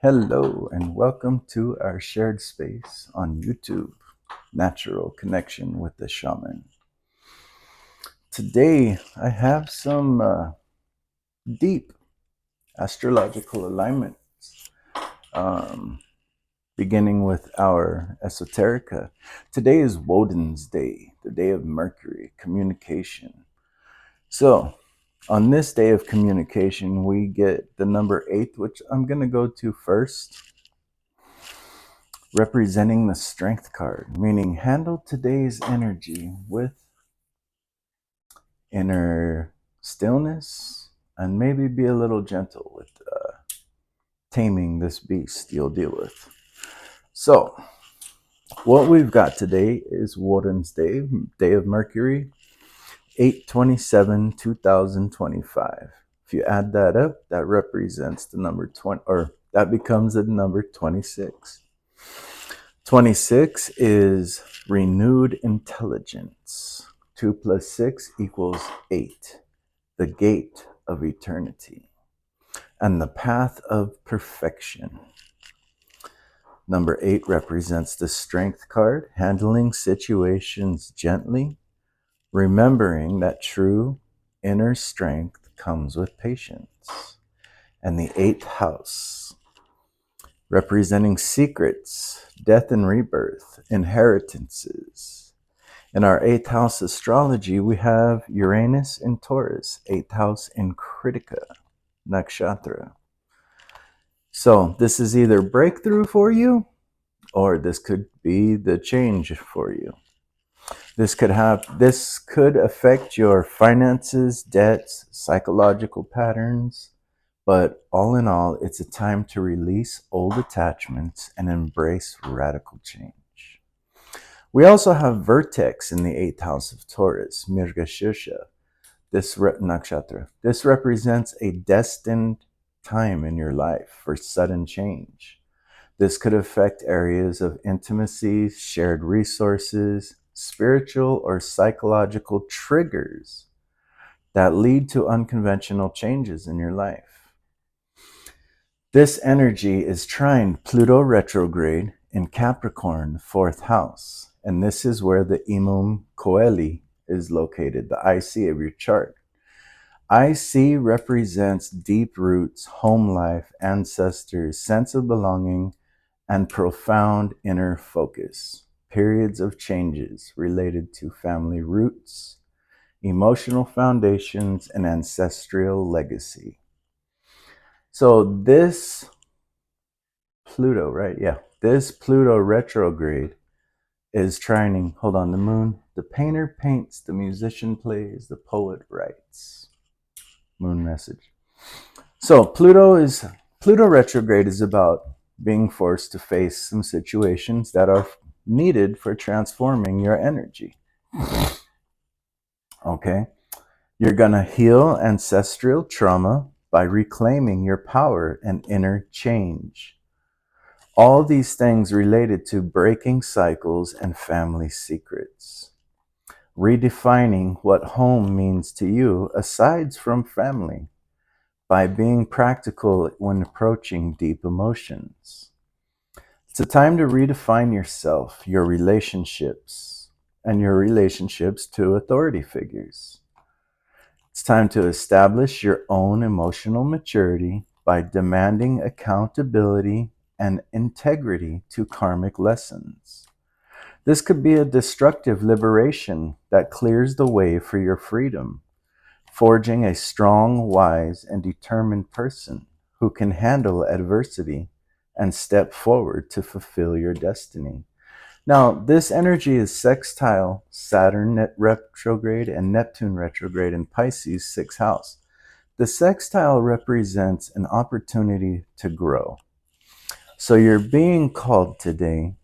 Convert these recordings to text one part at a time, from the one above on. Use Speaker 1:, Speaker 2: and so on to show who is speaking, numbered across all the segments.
Speaker 1: Hello, and welcome to our shared space on YouTube, Natural Connection with the Shaman. Today, I have some deep astrological alignments, um, beginning with our esoterica. Today is Woden's Day, the day of Mercury, communication. So, on this day of communication, we get the number 8, which I'm going to go to first, representing the strength card, meaning handle today's energy with inner stillness and maybe be a little gentle with taming this beast you'll deal with. So, what we've got today is Woden's Day, Day of Mercury, 8/27/2025. If you add that up, that represents the number 20, or that becomes the number 26. 26 is renewed intelligence. 2 plus 6 equals 8, the gate of eternity and the path of perfection. Number 8 represents the strength card, handling situations gently, remembering that true inner strength comes with patience. And the 8th house, representing secrets, death and rebirth, inheritances. In our 8th house astrology, we have Uranus in Taurus, 8th house in Kritika, Nakshatra. So this is either breakthrough for you, or this could be the change for you. This could affect your finances, debts, psychological patterns, but all in all, it's a time to release old attachments and embrace radical change. We also have Vertex in the 8th house of Taurus, Mirgashirsha, nakshatra. This represents a destined time in your life for sudden change. This could affect areas of intimacy, shared resources, spiritual or psychological triggers that lead to unconventional changes in your life. This energy is trine Pluto retrograde in Capricorn, 4th house, and this is where the Imum Coeli is located, the IC of your chart. IC represents deep roots, home life, ancestors, sense of belonging, and profound inner focus. Periods of changes related to family roots, emotional foundations, and ancestral legacy. So this Pluto, right? Yeah. This Pluto retrograde is trining, hold on, the moon. The painter paints, the musician plays, the poet writes. Moon message. So Pluto retrograde is about being forced to face some situations that are needed for transforming your energy. Okay? You're going to heal ancestral trauma by reclaiming your power and inner change. All these things related to breaking cycles and family secrets. Redefining what home means to you aside from family by being practical when approaching deep emotions. It's a time to redefine yourself, your relationships, and your relationships to authority figures. It's time to establish your own emotional maturity by demanding accountability and integrity to karmic lessons. This could be a destructive liberation that clears the way for your freedom, forging a strong, wise, and determined person who can handle adversity and step forward to fulfill your destiny. Now, this energy is sextile Saturn retrograde and Neptune retrograde in Pisces, 6th house. The sextile represents an opportunity to grow. So you're being called today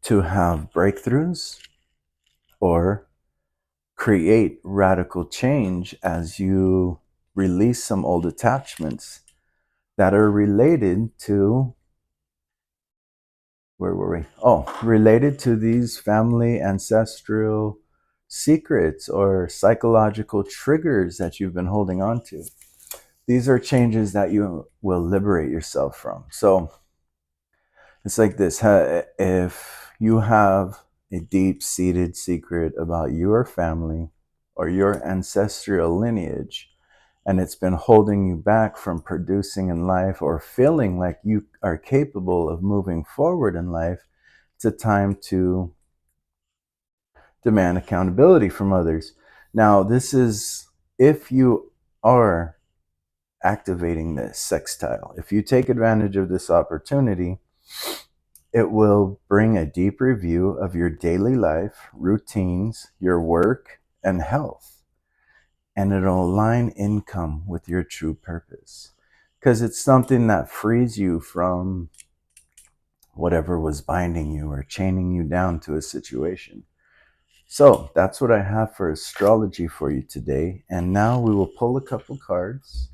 Speaker 1: to have breakthroughs or create radical change as you release some old attachments that are related to, where were we? Oh, related to these family ancestral secrets or psychological triggers that you've been holding on to. these are changes that you will liberate yourself from. So it's like this. If you have a deep-seated secret about your family or your ancestral lineage, and it's been holding you back from producing in life or feeling like you are capable of moving forward in life, it's a time to demand accountability from others. Now, this is if you are activating this sextile. If you take advantage of this opportunity, it will bring a deep review of your daily life, routines, your work, and health. And it'll align income with your true purpose. Because it's something that frees you from whatever was binding you or chaining you down to a situation. So that's what I have for astrology for you today. And now we will pull a couple cards.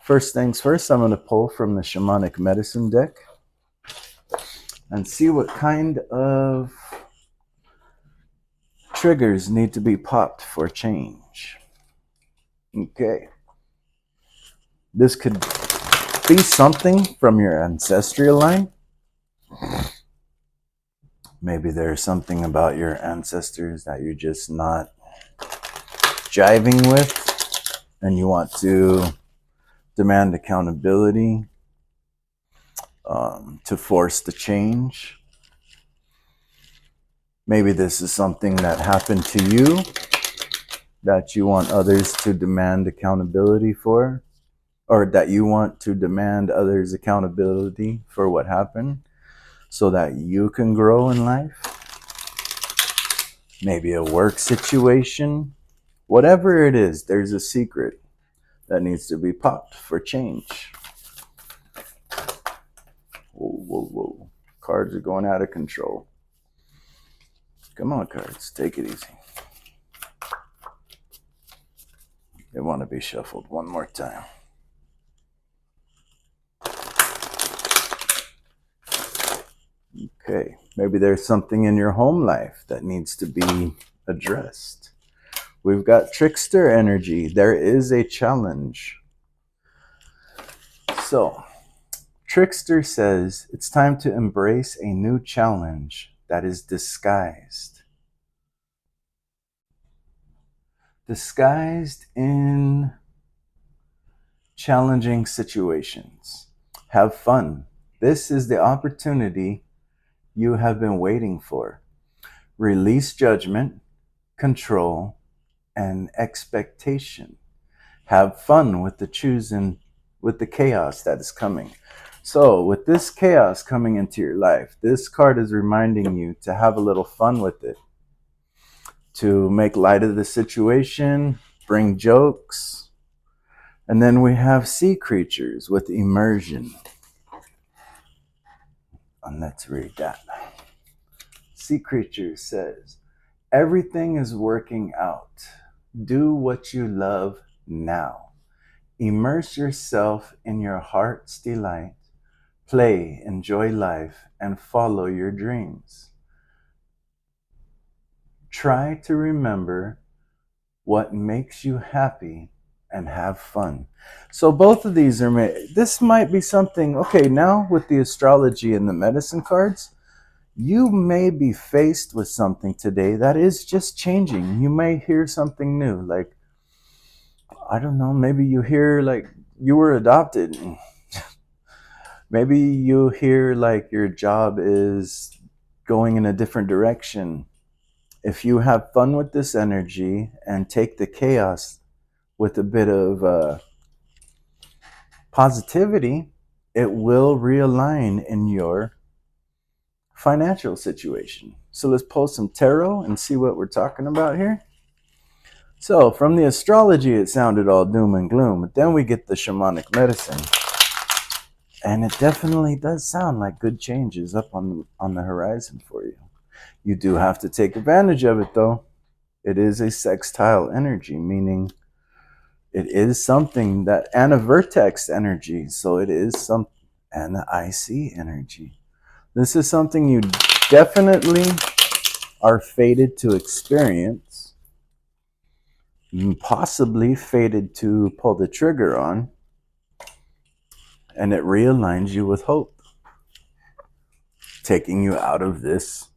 Speaker 1: First things first, I'm going to pull from the Shamanic Medicine deck and see what kind of triggers need to be popped for change. Okay. This could be something from your ancestral line. Maybe there's something about your ancestors that you're just not jiving with and you want to demand accountability to force the change. Maybe this is something that happened to you that you want others to demand accountability for, or that you want to demand others accountability for what happened so that you can grow in life. Maybe a work situation. Whatever it is, there's a secret that needs to be popped for change. Whoa, whoa, whoa. Cards are going out of control. Come on, cards. Take it easy. They want to be shuffled one more time. Okay. Maybe there's something in your home life that needs to be addressed. We've got trickster energy. There is a challenge. So, trickster says it's time to embrace a new challenge that is disguised. Disguised in challenging situations. Have fun. This is the opportunity you have been waiting for. Release judgment, control, and expectation. Have fun with the choosing, with the chaos that is coming. So with this chaos coming into your life, this card is reminding you to have a little fun with it, to make light of the situation, bring jokes. And then we have sea creatures with immersion. And let's read that. Sea creature says, everything is working out. Do what you love now. Immerse yourself in your heart's delight. Play, enjoy life, and follow your dreams. Try to remember what makes you happy and have fun. So both of these are this might be something, okay, now with the astrology and the medicine cards, you may be faced with something today that is just changing. You may hear something new, like, I don't know, maybe you hear like you were adopted. Maybe you hear like your job is going in a different direction. If you have fun with this energy and take the chaos with a bit of positivity, it will realign in your financial situation. So let's pull some tarot and see what we're talking about here. So from the astrology, it sounded all doom and gloom, but then we get the shamanic medicine. And it definitely does sound like good changes up on the horizon for you. You do have to take advantage of it, though. It is a sextile energy, meaning it is something that, and a vertex energy, so it is some, and the IC energy. This is something you definitely are fated to experience, possibly fated to pull the trigger on. and it realigns you with hope, taking you out of this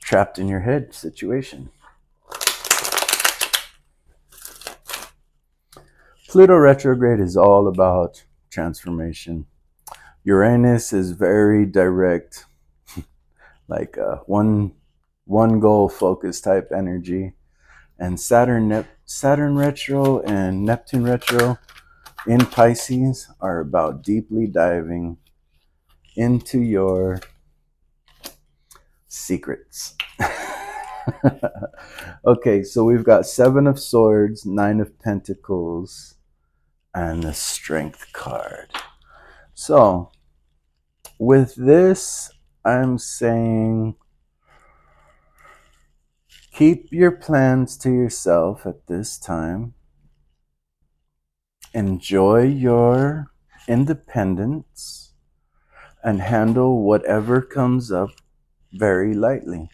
Speaker 1: trapped in your head situation. Pluto retrograde is all about transformation. Uranus is very direct, like one goal focus type energy. And Saturn retro and Neptune retro in Pisces are about deeply diving into your secrets. Okay, so we've got 7 of Swords, 9 of Pentacles, and the Strength card. So with this, I'm saying keep your plans to yourself at this time. Enjoy your independence and handle whatever comes up very lightly.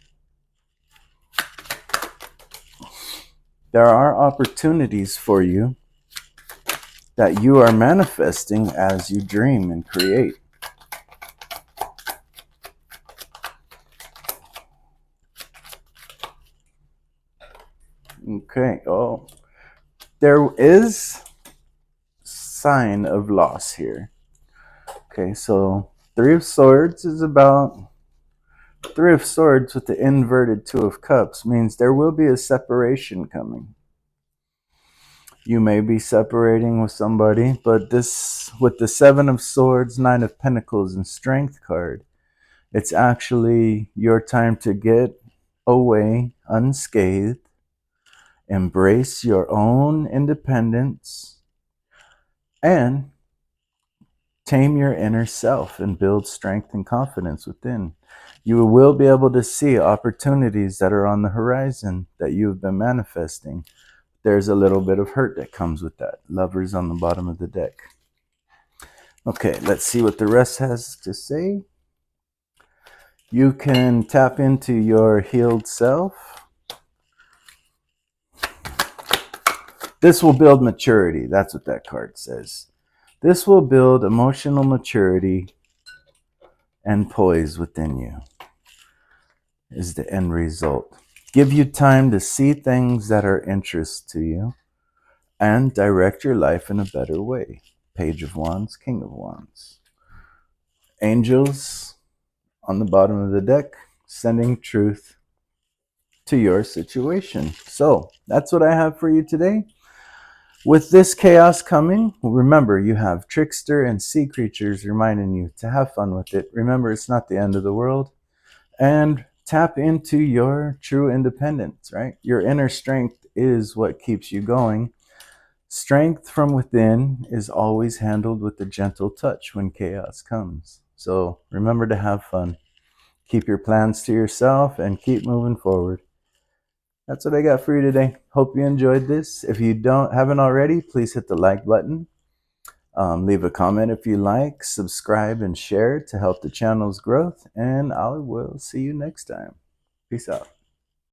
Speaker 1: There are opportunities for you that you are manifesting as you dream and create. Okay, oh, there is sign of loss here. Okay, so 3 of Swords is about 3 of Swords with the inverted 2 of Cups means there will be a separation coming. You may be separating with somebody, but this, with the 7 of Swords, 9 of Pentacles, and Strength card, it's actually your time to get away unscathed, embrace your own independence, and tame your inner self and build strength and confidence within. You will be able to see opportunities that are on the horizon that you've been manifesting. There's a little bit of hurt that comes with that. Lovers on the bottom of the deck. Okay, let's see what the rest has to say. You can tap into your healed self. This will build maturity. That's what that card says. This will build emotional maturity and poise within you, is the end result. Give you time to see things that are interest to you and direct your life in a better way. Page of Wands, King of Wands. Angels on the bottom of the deck, sending truth to your situation. So that's what I have for you today. With this chaos coming, remember you have trickster and sea creatures reminding you to have fun with it. Remember, it's not the end of the world. And tap into your true independence, right? Your inner strength is what keeps you going. Strength from within is always handled with a gentle touch when chaos comes. So remember to have fun. Keep your plans to yourself and keep moving forward. That's what I got for you today. Hope you enjoyed this. If you haven't already, please hit the like button. Leave a comment if you like. Subscribe and share to help the channel's growth. And I will see you next time. Peace out.